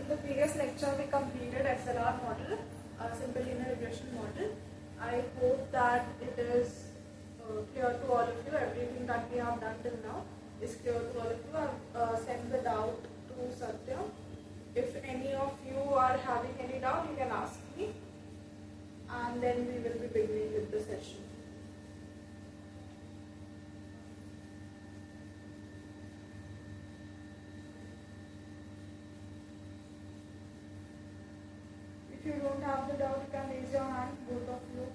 in the previous lecture we completed SLR model, simple linear regression model. I hope that it is clear to all of you. Everything that we have done till now is clear to all of you. I have sent the doubt to Satya. If any of you are having any doubt, you can ask me, and then we will be beginning with the session. If you don't have the doubt, you can raise your hand, both of you.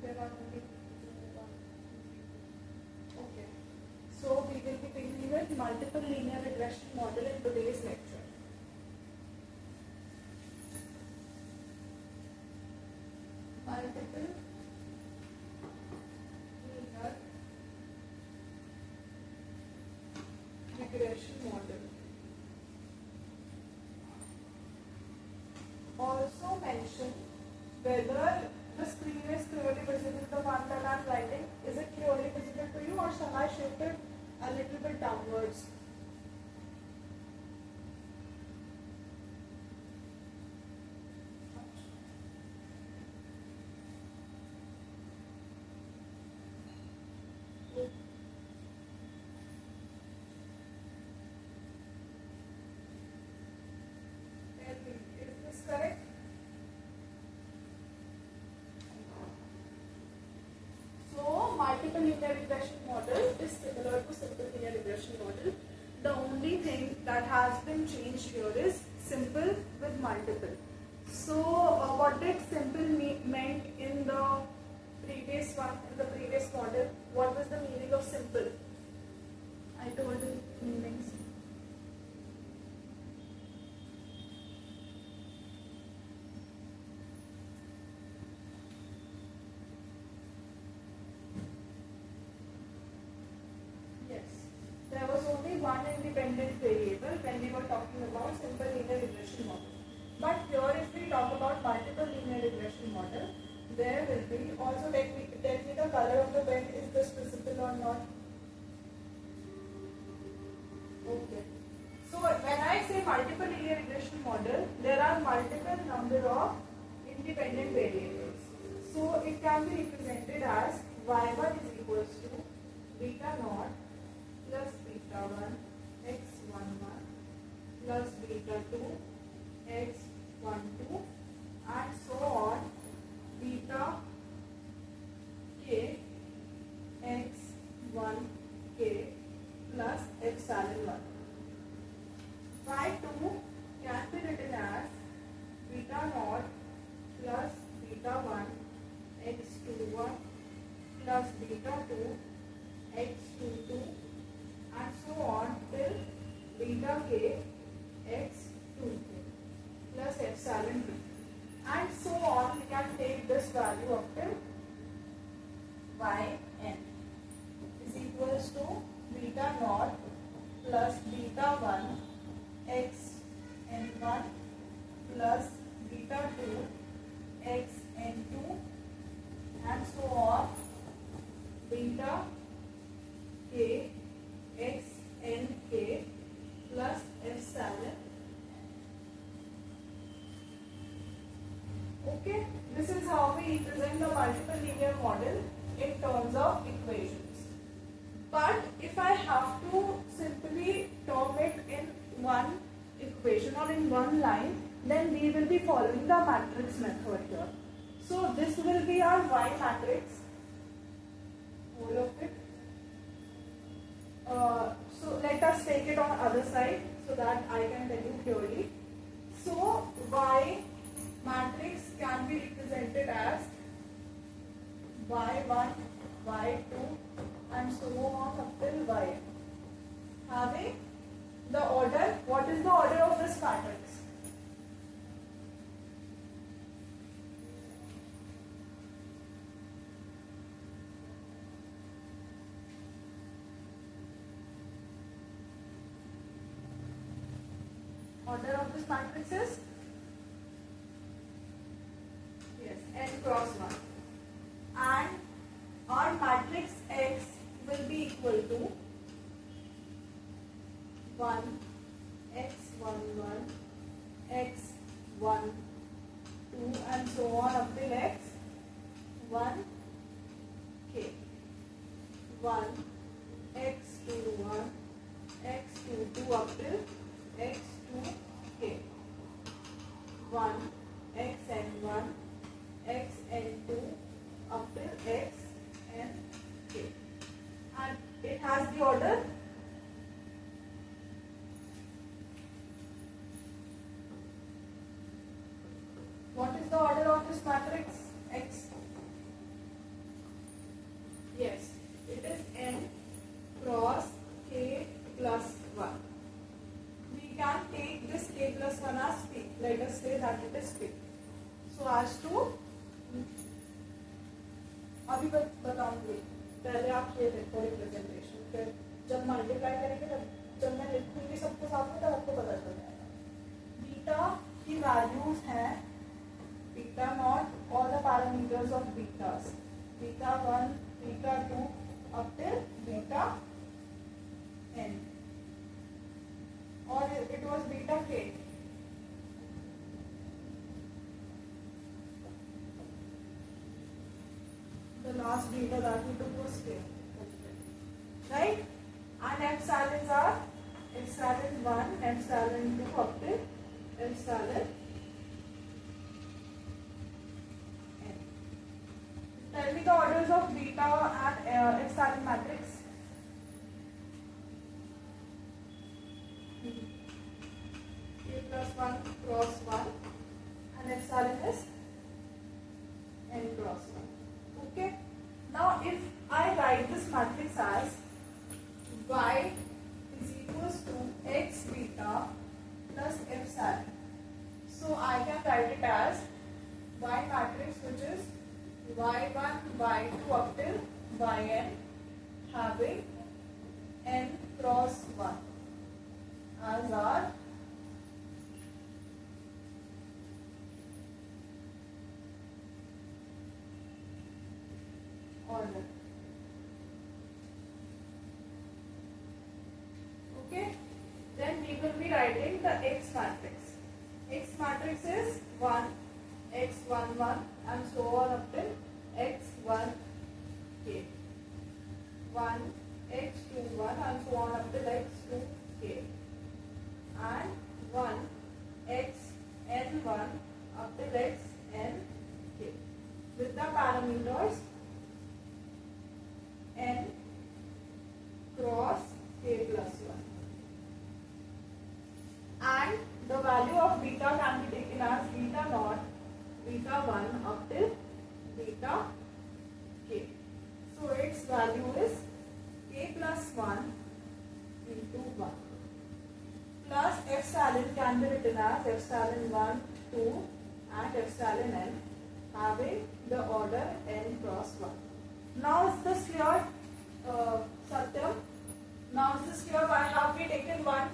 There are only one. Okay. So we will be beginning with multiple linear regression model in today's lecture. Multiple linear regression model. Also mention whether the screen is clearly visible, the one that I am writing. Is it clearly visible to you, or shall I shift it a little bit downwards? Correct? So, multiple linear regression model is similar to simple linear regression model. The only thing that has been changed here is simple with multiple. So, what did simple meant in the previous one, in the previous model? What was the meaning of simple? I told you meanings. There was only one independent variable when we were talking about simple linear regression model. But here, if we talk about multiple linear regression model, there will be also tell me the color of the pen. Is this visible or not? Okay. So when I say multiple linear regression model, there are multiple number of independent variables. So it can be represented as y1 is equals to beta naught plus beta 1 x11 plus beta 2 x12 and so on, beta k x1 k plus epsilon 1. y2 can be written as beta naught plus beta 1 x21 plus beta 2 x22 and so on till beta k x2k plus epsilon 2, and so on. We can take this value up till yn is equals to beta naught plus beta 1 xn1 plus beta 2 xn2 and so on, beta k xnk plus epsilon. Okay, this is how we represent the multiple linear model in terms of equations. But if I have to simply term it in one equation or in one line, then we will be following the matrix method here. So this will be our Y matrix, whole of it. So let us take it on other side so that I can tell you clearly. So Y matrix can be represented as y1, y2 and so on up till yn. Having the order, what is the order of this matrix? Order of this matrix is n cross 1, and our matrix X will be equal to 1 x11 x1 2 and so on up till x1 k, 1 x21 x22 up till x2 k, 1 xn1 xn2 up till xn k, and it has the order what is the order of this matrix X? Yes, it is n cross k plus 1. We can take this k plus 1 as p. Let us say that it is p. So as to अभी बताऊंगी, पहले आप ये देखो representation, फिर जब multiply करेंगे जब मैं लिखूंगी सबको साथ में तब आपको पता चल जाएगा. बीटा की वैल्यूज हैं beta naught, all the parameters of betas, beta 1, beta 2 up till beta n, or it was beta k. The last beta that we took was k, right? And epsilons are epsilon 1, epsilon 2 up till epsilon. Tell me the orders of beta and epsilon matrix. K plus 1 cross 1 and epsilon is n cross 1. Okay. Now if I write this matrix as y is equals to x beta plus epsilon, so I can write it as y matrix which is y1 y2 up till yn having n cross 1 as our order. Okay, then we will be writing the x matrix. X matrix is 1 x11 and so on up till x1 k, 1 x21 and so on up till x2 k, and 1 xn1 up till xn k with the parameters n cross k plus 1, and the value of beta can be taken as beta naught beta 1 up till beta k. So its value is k plus 1 into 1 plus epsilon can be written as epsilon 1, 2 and epsilon n having the order n cross 1. Now is this clear, Satyam? Now is this clear? Why have we taken 1?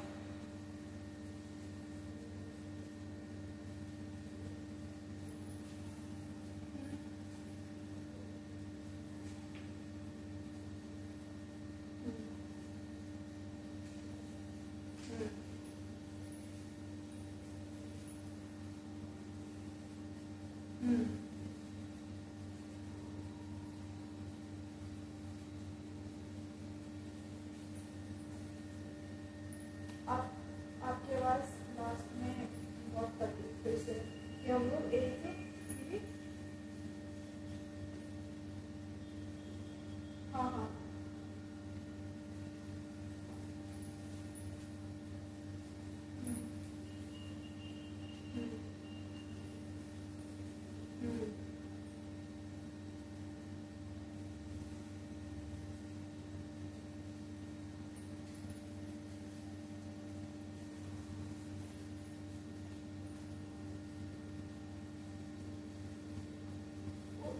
आपके पास last में बहुत तकलीफ फिर से कि हम लोग एक हाँ हाँ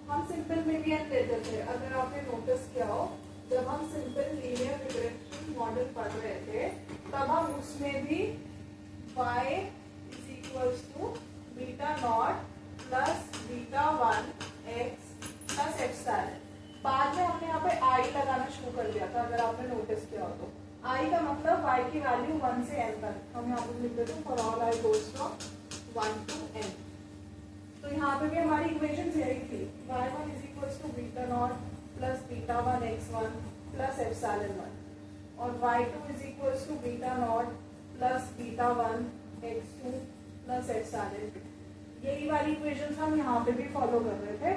हम सिंपल में भी हम लेते थे. अगर आपने नोटिस किया हो, जब हम सिंपल लीनियर रिग्रेशन मॉडल पढ़ रहे थे तब हम उसमें भी y is equals to beta naught plus beta 1 x plus epsilon. बाद में हमने यहाँ पे i लगाना शुरू कर दिया था. अगर आपने नोटिस किया हो तो i का मतलब y की वैल्यू 1 से n तक हम यहाँ पे लिख देते हैं for all i goes from 1 to n। तो यहाँ पे भी हमारी इक्वेशन यही थी, y1 is equals to beta naught plus beta 1 x1 plus epsilon 1 और y2 is equals to beta naught plus beta 1 x2 plus epsilon 2। यही वाली इक्वेशन हम यहाँ पे भी फॉलो कर रहे थे,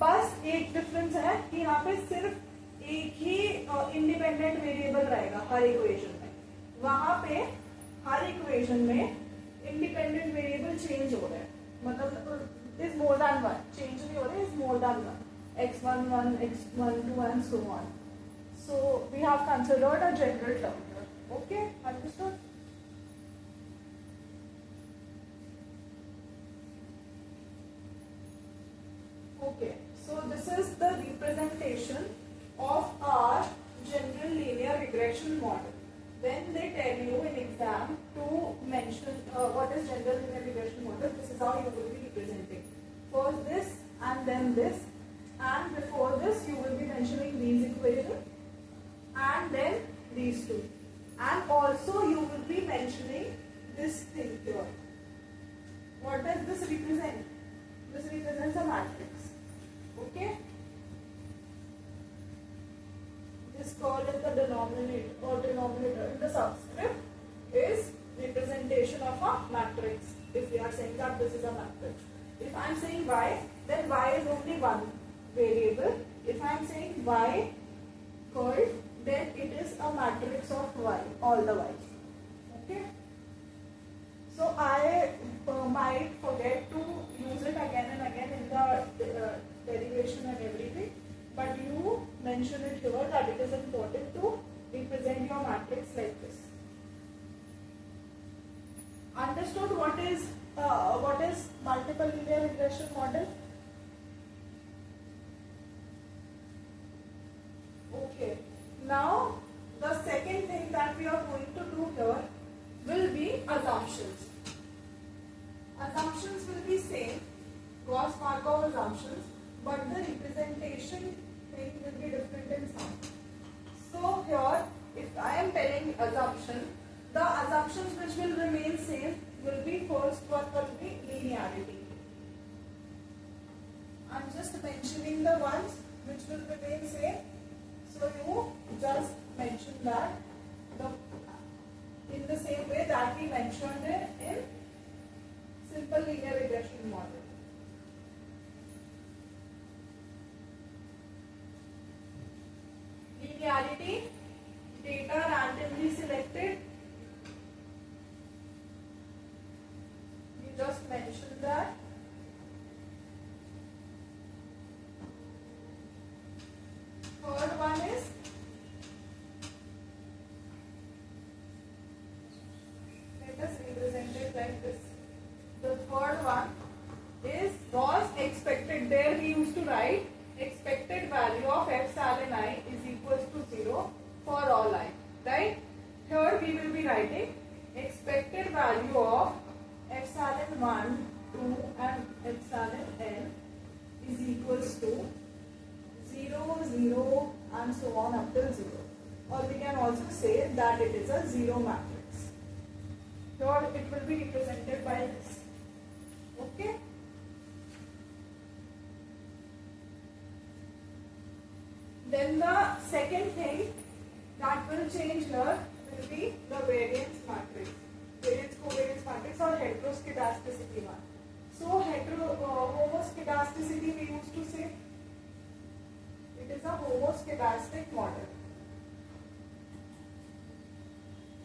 बस एक डिफरेंस है कि यहाँ पे सिर्फ एक ही इंडिपेंडेंट वेरिएबल रहेगा हर इक्वेशन में, वहां पे हर इक्वेशन में इंडिपेंडेंट वेरिएबल चेंज हो रहा है, मतलब is more than one, change नहीं हो रहा है, is more than one, x1 1 x1 2 and so on. So we have considered a general term here. Okay, understood? Okay, so this is the representation of our general linear regression model. When they tell you in exam to mention what is general linear regression model, this is how you will be representing. First this and then this, and before this you will be mentioning these equations and then these two, and also you will be mentioning this thing here. What does this represent? This represents a matrix. Okay, this call in the denominator or denominator in the subscript is representation of a matrix. If we are saying that this is a matrix, if I am saying y, then y is only one variable. If I am saying y called, then it is a matrix of y, all the y's. Okay, so I might forget to use it again and again in the derivation and everything, but you mention it here that it is important to represent your matrix like this. Understood what is multiple linear regression model? Okay, now the second thing that we are going to do here will be assumptions. Assumptions will be same, Gauss-Markov assumptions, but the representation thing will be different in some. So here, if I am telling assumption, the assumptions which will remain same will be, first one will be linearity. I am just mentioning the ones which will remain same. So you just mention that in the same way that we mentioned it in simple linear regression model. Linearity, data randomly selected. You just mentioned that. Third one is let us represent it like this. The third one is was expected. There we used to write expected value of epsilon I is equals to 0 for all I, right? Here we will be writing expected value of epsilon 1, 2 and epsilon n is equals to 0, 0 and so on up till 0. Or we can also say that it is a 0 matrix. Here it will be represented by this. Okay? Then the second thing that will change here will be the variance matrix, variance covariance matrix or heteroscedasticity one. So homoscedasticity we used to say it is a homoscedastic model.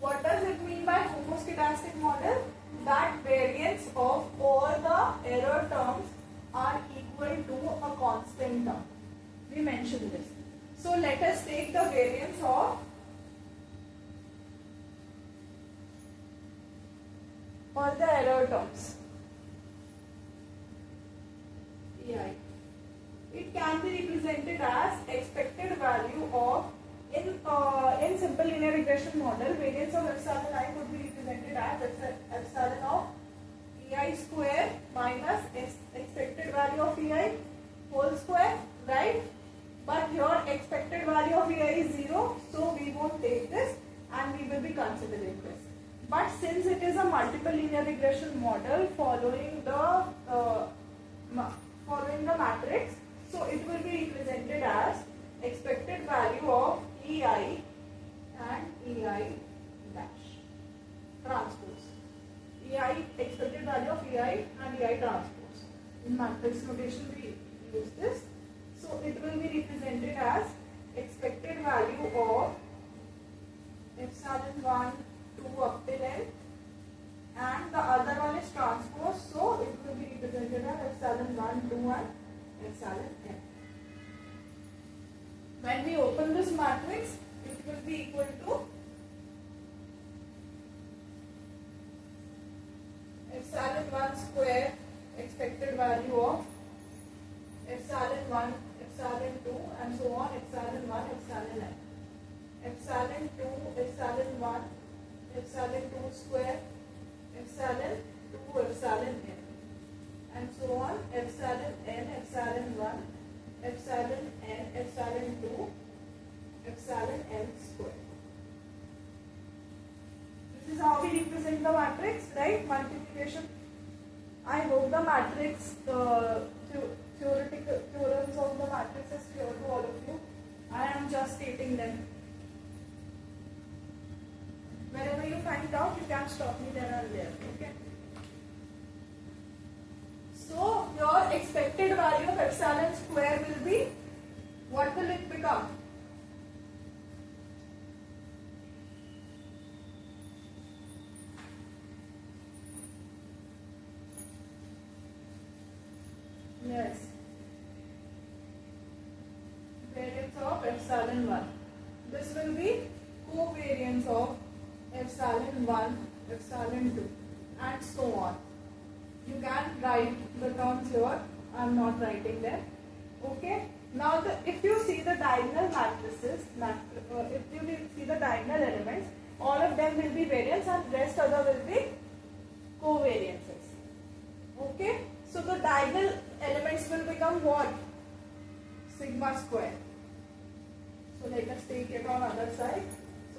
What does it mean by homoscedastic model? That variance of all the error terms are equal to a constant term. We mentioned this. So let us take the variance of all the error terms. EI. It can be represented as expected value of in simple linear regression model, variance of epsilon I could be represented as epsilon of EI square minus expected value of EI whole square, right? But here expected value of EI is 0, so we won't take this and we will be considering this. But since it is a multiple linear linear regression model following the matrix. So it will be represented as expected value of EI and EI dash transpose. EI, expected value of EI and EI transpose. In matrix notation we use this. So it will be represented as expected value of epsilon 1, 2 up till n, and the other one is transpose, so it will be represented as epsilon 1, 2 and epsilon n. When we open this matrix, it will be equal to epsilon 1 square expected value of epsilon 1, epsilon 2 and so on, epsilon 1, epsilon n. Epsilon 2, epsilon 1, epsilon 2 square, epsilon 2, epsilon n, and so on, epsilon n, epsilon 1, epsilon n, epsilon 2, epsilon n square. This is how we represent the matrix, right? Multiplication. I hope the matrix, theoretical theorems of the matrix is clear to all of you. I am just stating them. Wherever you find out, you can stop me there and there. Okay. So your expected value of epsilon square will be, what will it become? Yes. Variance of epsilon 1. This will be covariance of epsilon 1, epsilon 2 and so on. You can write the terms here. I am not writing them. Okay. Now if you see the diagonal matrices, if you see the diagonal elements, all of them will be variance and rest other will be covariances. Okay. So the diagonal elements will become what? Sigma square. So let us take it on other side.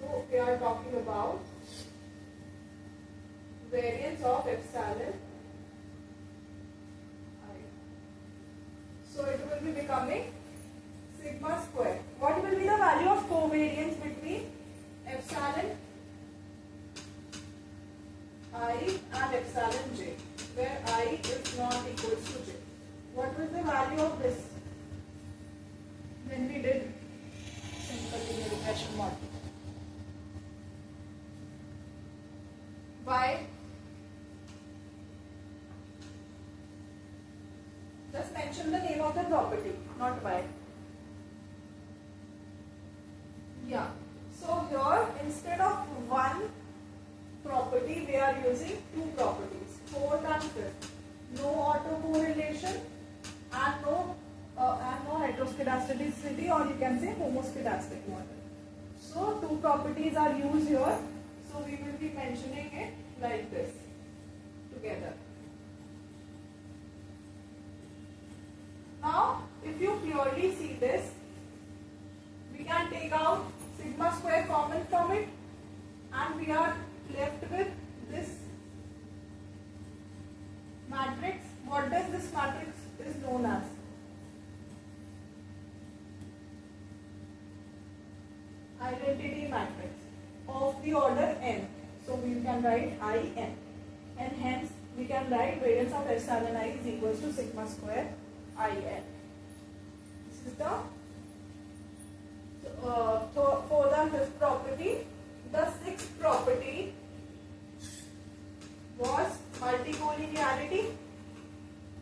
So we are talking about variance of epsilon I. So it will be becoming sigma square. What will be the value of covariance between epsilon I and epsilon j, where I is not equals to j? What was the value of this when we did simple linear regression model? Why? Just mention the name of the property, not why. Yeah. So here, instead of one property, we are using two properties, fourth and fifth. No autocorrelation and no heteroscedasticity, or you can say homoscedastic model. So two properties are used here. So we will be mentioning it like this together. Now, if you clearly see this, we can take out sigma square common from it, and we are left with this matrix. What does this matrix is known as? Identity matrix of the order n. So we can write In, and hence we can write variance of epsilon I is equals to sigma square In. This is the fourth and fifth property. The sixth property was multicollinearity.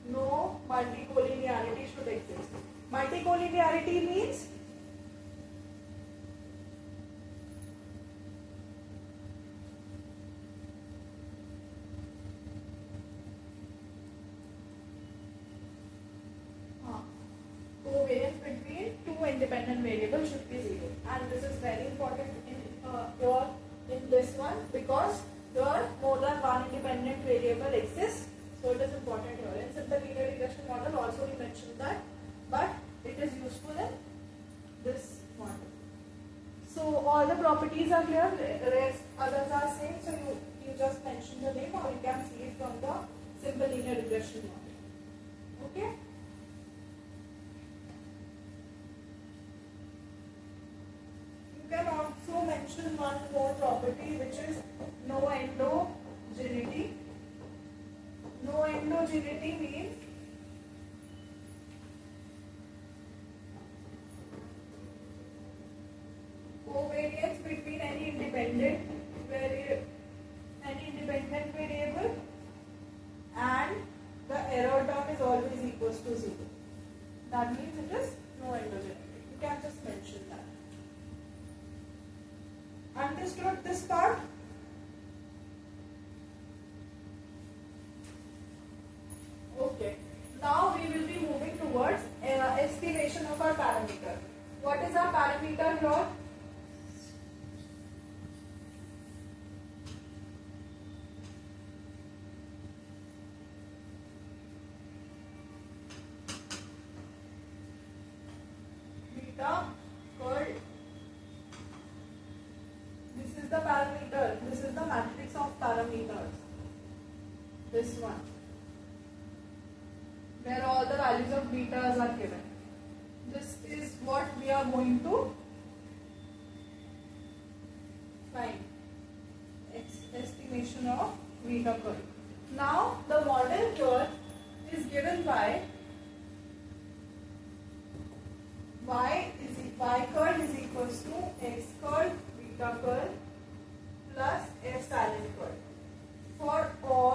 No multicollinearity should exist. Multicollinearity means covariance between two independent variables should be 0, and this is very important in this one, because here more than one independent variable exists, so it is important here. In simple linear regression model also we mentioned that, but it is useful in this model. So all the properties are clear, rest others are same, so you just mention the name, or you can see it from the simple linear regression model. Okay. You can also mention one more property, which is no endogeneity. No endogeneity means covariance between any independent variable, and the error term is always equals to 0. That means it is no endogeneity. You can just mention that. Understood this part? Okay. Now we will be moving towards estimation of our parameter. What is our parameter here? Beta curl. This is the parameter. This is the matrix of parameters. This one, where all the values of betas are given. This is what we are going to find. Estimation of beta curl. Now the model here is given by y curl is equals to x curl beta curl plus epsilon curl for all